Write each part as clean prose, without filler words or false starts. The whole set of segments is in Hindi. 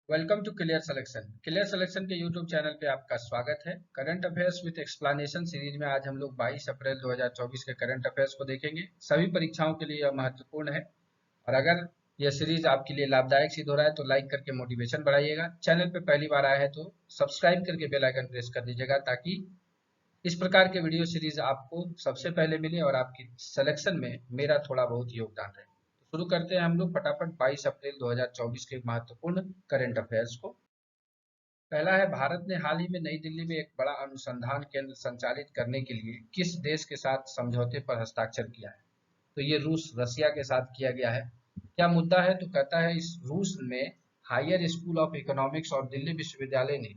Welcome to Clear Selection. Clear Selection के यूट्यूब चैनल पे आपका स्वागत है। Current affairs with explanation series में आज हम लोग 22 अप्रैल 2024 के करंट अफेयर्स को देखेंगे। सभी परीक्षाओं के लिए यह महत्वपूर्ण है और अगर यह सीरीज आपके लिए लाभदायक सिद्ध हो रहा है तो लाइक करके मोटिवेशन बढ़ाइएगा। चैनल पे पहली बार आया है तो सब्सक्राइब करके बेल आइकन प्रेस कर दीजिएगा ताकि इस प्रकार के वीडियो सीरीज आपको सबसे पहले मिले और आपकी सिलेक्शन में मेरा थोड़ा बहुत योगदान रहे। तो शुरू करते हैं हम लोग फटाफट 22 अप्रैल 2024 के महत्वपूर्ण करंट अफेयर्स को। पहला है, भारत ने हाल ही में नई दिल्ली में एक बड़ा अनुसंधान केंद्र संचालित करने के लिए किस देश के साथ समझौते पर हस्ताक्षर किया है? तो ये रूस रसिया के साथ किया गया है। क्या मुद्दा है? तो कहता है इस रूस में हायर स्कूल ऑफ इकोनॉमिक्स और दिल्ली विश्वविद्यालय ने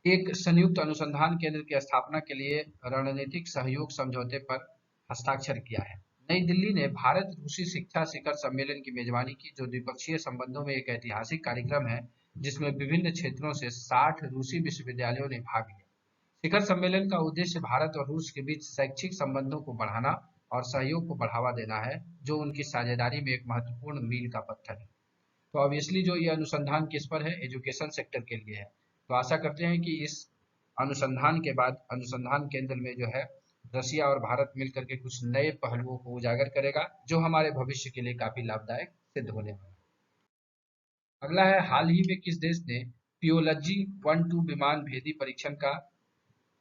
एक संयुक्त अनुसंधान केंद्र की स्थापना के लिए रणनीतिक सहयोग समझौते पर हस्ताक्षर किया है। नई दिल्ली ने भारत रूसी शिक्षा शिखर सम्मेलन की मेजबानी की, जो द्विपक्षीय संबंधों में एक ऐतिहासिक कार्यक्रम है जिसमें विभिन्न क्षेत्रों से 60 रूसी विश्वविद्यालयों ने भाग लिया। शिखर सम्मेलन का उद्देश्य भारत और रूस के बीच शैक्षिक संबंधों को बढ़ाना और सहयोग को बढ़ावा देना है, जो उनकी साझेदारी में एक महत्वपूर्ण मील का पत्थर है। तो ऑब्वियसली जो ये अनुसंधान किस पर है? एजुकेशन सेक्टर के लिए है। तो आशा करते हैं कि इस अनुसंधान के बाद अनुसंधान केंद्र में जो है रसिया और भारत मिलकर के कुछ नए पहलुओं को उजागर करेगा, जो हमारे भविष्य के लिए काफी लाभदायक सिद्ध होने वाला है। अगला है, हाल ही में किस देश ने पियोलॉजी 1-2 विमान भेदी परीक्षण का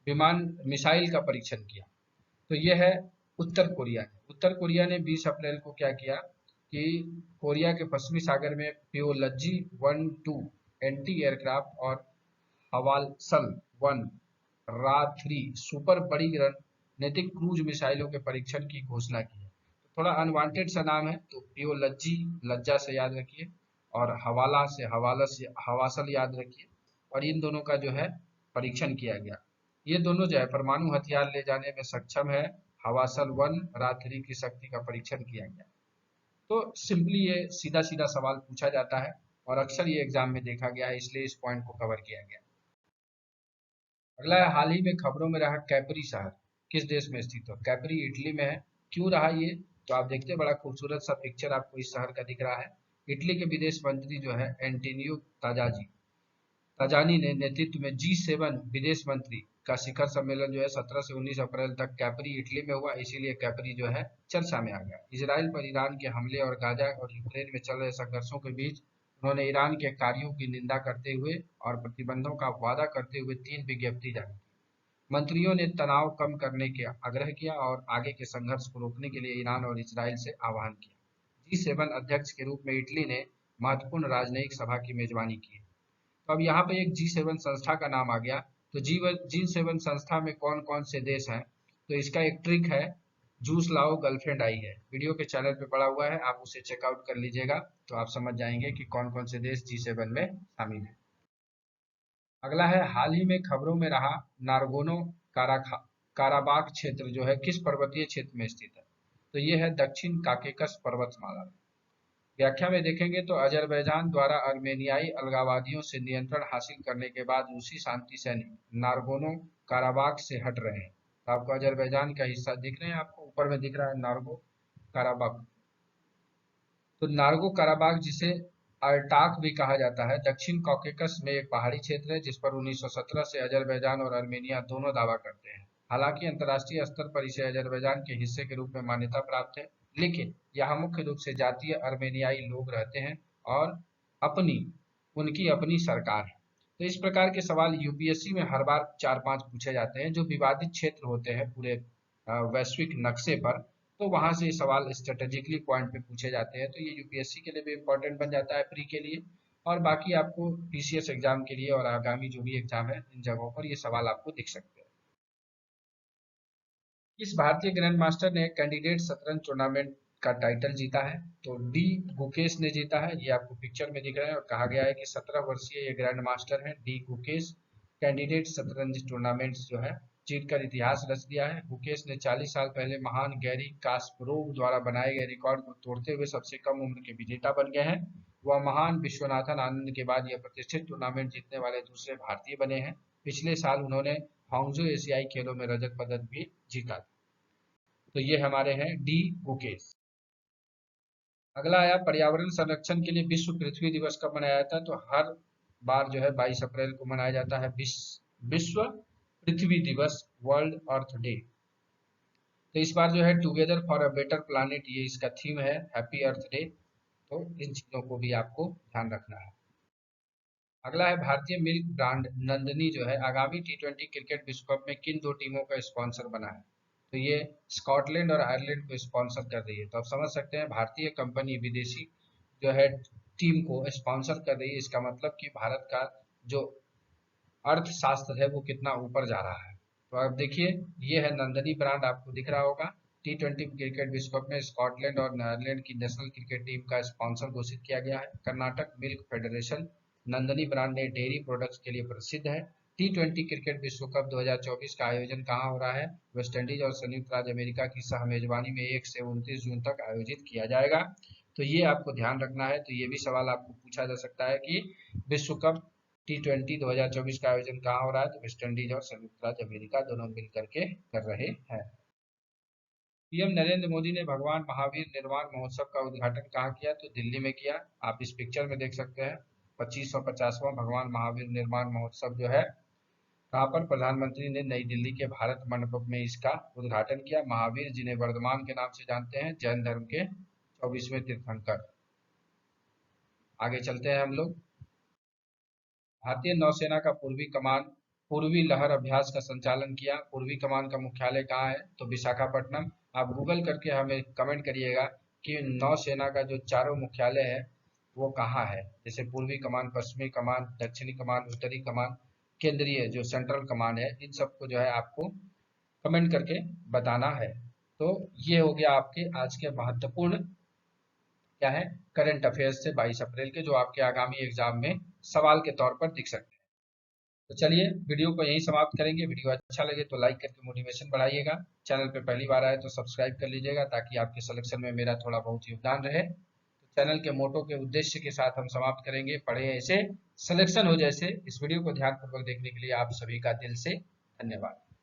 विमान मिसाइल का परीक्षण किया? तो यह है उत्तर कोरिया ने। उत्तर कोरिया ने 20 अप्रैल को क्या किया कि कोरिया के पश्चिमी सागर में पियोलॉजी 1-2 एंटी एयरक्राफ्ट और हवालसल 1 रा 3 सुपर बड़ी रणनीतिक क्रूज मिसाइलों के परीक्षण की घोषणा की है। तो थोड़ा अनवांटेड सा नाम है, तो पियोलॉजी लज्जा से याद रखिए और हवाला से हवासल याद रखिए। और इन दोनों का जो है परीक्षण किया गया। ये दोनों जो है परमाणु हथियार ले जाने में सक्षम है। हवासल 1 रात्रि की शक्ति का परीक्षण किया गया। तो सिंपली ये सीधा सीधा सवाल पूछा जाता है और अक्सर ये एग्जाम में देखा गया है, इसलिए इस पॉइंट को कवर किया गया। अगला है, हाल ही में खबरों में रहा कैपरी शहर किस देश में स्थित हो? कैपरी इटली में है। क्यों रहा ये? तो आप देखते हैं बड़ा खूबसूरत सा पिक्चर आपको इस शहर का दिख रहा है। इटली के विदेश मंत्री जो है एंटोनियो ताजानी ने नेतृत्व में G7 विदेश मंत्री का शिखर सम्मेलन जो है 17 से 19 अप्रैल तक कैपरी इटली में हुआ, इसीलिए कैपरी जो है चर्चा में आ गया। इजराइल पर ईरान के हमले और गाजा और यूक्रेन में चल रहे संघर्षों के बीच उन्होंने ईरान के कार्यों की निंदा करते हुए और प्रतिबंधों का वादा करते हुए 3 विज्ञप्ति जारी की। मंत्रियों ने तनाव कम करने का आग्रह किया और आगे के संघर्ष को रोकने के लिए ईरान और इजराइल से आह्वान किया। G7 अध्यक्ष के रूप में इटली ने महत्वपूर्ण राजनयिक सभा की मेजबानी की। तो अब यहाँ पे एक G7 संस्था का नाम आ गया। तो G7 संस्था में कौन कौन से देश हैं? तो इसका एक ट्रिक है, जूस लाओ गर्लफ्रेंड आई है, वीडियो के चैनल पे पड़ा हुआ है, आप उसे चेकआउट कर लीजिएगा तो आप समझ जाएंगे कि कौन कौन से देश G7 में शामिल है। अगला है, हाल ही में खबरों में रहा नारगोनो काराबाख क्षेत्र जो है किस पर्वतीय क्षेत्र में स्थित है? तो ये है दक्षिण काकेकस पर्वतमाला में। व्याख्या में देखेंगे तो अजरबैजान द्वारा अर्मेनियाई अलगाववादियों से नियंत्रण हासिल करने के बाद रूसी शांति सैनिक नारगोनो काराबाख से हट रहे हैं। तो आपको अजरबैजान का हिस्सा दिख रहे हैं, आपको ऊपर में दिख रहा है नारगो काराबाख। तो नार्गो काराबाख, जिसे अर्टाक भी कहा जाता है, दक्षिण कॉकेकस में एक पहाड़ी क्षेत्र है जिस पर 1917 से अजरबैजान और अर्मेनिया दोनों दावा करते हैं। हालांकि अंतर्राष्ट्रीय स्तर पर इसे अजरबैजान के हिस्से के रूप में मान्यता प्राप्त है, लेकिन यहाँ मुख्य रूप से जातीय अर्मेनियाई लोग रहते हैं और अपनी उनकी अपनी सरकार है। तो इस प्रकार के सवाल यूपीएससी में हर बार 4-5 पूछे जाते हैं जो विवादित क्षेत्र होते हैं पूरे वैश्विक नक्शे पर। तो वहां से सवाल स्ट्रेटेजिकली पॉइंट पे पूछे जाते हैं, तो ये यूपीएससी के लिए भी इम्पोर्टेंट बन जाता है प्री के लिए, और बाकी आपको पीसीएस एग्जाम के लिए और आगामी जो भी एग्जाम है इन जगहों पर ये सवाल आपको दिख सकते हैं। किस भारतीय ग्रैंड मास्टर ने कैंडिडेट शतरंज टूर्नामेंट का टाइटल जीता है? तो डी गुकेश ने जीता है, ये आपको पिक्चर में दिख रहा है और कहा गया है कि 17 वर्षीय ये ग्रैंड मास्टर है डी गुकेश। कैंडिडेट शतरंज टूर्नामेंट जो है जीतकर इतिहास रच दिया है। गुकेश ने 40 साल पहले महान गैरी कास्परोव द्वारा बनाए गए रिकॉर्ड को तोड़ते हुए सबसे कम उम्र के विजेता बन गए हैं। वह महान विश्वनाथन आनंद के बाद यह प्रतिष्ठित टूर्नामेंट जीतने वाले दूसरे भारतीय बने हैं। पिछले साल उन्होंने हांगजो एशियाई खेलों में रजत पदक भी जीता। तो ये हमारे हैं डी गुकेश। अगला आया पर्यावरण संरक्षण के लिए विश्व पृथ्वी दिवस कब मनाया जाता है, तो हर बार जो है 22 अप्रैल को मनाया जाता है विश्व पृथ्वी दिवस, वर्ल्ड अर्थ डे। तो इस बार जो है together for a better planet, ये इसका थीम है, हैप्पी अर्थ डे। तो इन चीजों को भी आपको ध्यान रखना है। अगला है भारतीय मिल्क ब्रांड नंदनी जो है आगामी टी20 क्रिकेट विश्व कप में किन दो टीमों का स्पॉन्सर बना है, तो ये स्कॉटलैंड और आयरलैंड को स्पॉन्सर कर रही है। तो आप समझ सकते हैं भारतीय कंपनी विदेशी जो है टीम को स्पॉन्सर कर रही है, इसका मतलब कि भारत का जो अर्थशास्त्र है वो कितना ऊपर जा रहा है। तो आप देखिए ये है नंदनी ब्रांड, आपको दिख रहा होगा। टी20 क्रिकेट विश्व कप में स्कॉटलैंड और नायरलैंड की नेशनल क्रिकेट टीम का स्पॉन्सर घोषित किया गया है। Karnataka milk federation Nandini brand ने डेयरी प्रोडक्ट्स के लिए प्रसिद्ध है। टी20 क्रिकेट विश्व कप 2024 का आयोजन कहाँ हो रहा है, वेस्ट इंडीज और संयुक्त राज्य अमेरिका की सह मेजबानी में 1 से 29 जून तक आयोजित किया जाएगा। तो ये आपको ध्यान रखना है। तो ये भी सवाल आपको पूछा जा सकता है कि विश्व कप टी20 2024 का आयोजन कहाँ हो रहा है, तो वेस्ट इंडीज और संयुक्त राज्य अमेरिका दोनों मिल करके कर रहे हैं। पीएम नरेंद्र मोदी ने भगवान महावीर निर्वाण महोत्सव का उद्घाटन कहाँ किया, तो दिल्ली में किया। आप इस पिक्चर में देख सकते हैं 2550वां भगवान महावीर निर्वाण महोत्सव जो है कहाँ पर, प्रधानमंत्री ने नई दिल्ली के भारत मंडपम में इसका उद्घाटन किया। महावीर जिन्हें वर्धमान के नाम से जानते हैं, जैन धर्म के 24वें तीर्थंकर। आगे चलते हैं हम लोग। भारतीय नौसेना का पूर्वी लहर अभ्यास का संचालन किया। पूर्वी कमान का मुख्यालय कहाँ है, तो विशाखापट्टनम। आप गूगल करके हमें कमेंट करिएगा कि नौसेना का जो चारों मुख्यालय है वो कहाँ है, जैसे पूर्वी कमान, पश्चिमी कमान, दक्षिणी कमान, उत्तरी कमान, केंद्रीय जो सेंट्रल कमान है, इन सबको जो है आपको कमेंट करके बताना है। तो ये हो गया आपके आज के महत्वपूर्ण क्या है, करंट अफेयर्स से 22 अप्रैल के, जो आपके आगामी एग्जाम में सवाल के तौर पर दिख सकते हैं। तो चलिए वीडियो को यहीं समाप्त करेंगे। वीडियो अच्छा लगे तो लाइक करके मोटिवेशन बढ़ाइएगा। चैनल पे पहली बार आए तो सब्सक्राइब कर लीजिएगा ताकि आपके सिलेक्शन में मेरा थोड़ा बहुत योगदान रहे। तो चैनल के मोटो के उद्देश्य के साथ हम समाप्त करेंगे, पढ़े ऐसे सिलेक्शन हो जैसे। इस वीडियो को ध्यानपूर्वक देखने के लिए आप सभी का दिल से धन्यवाद।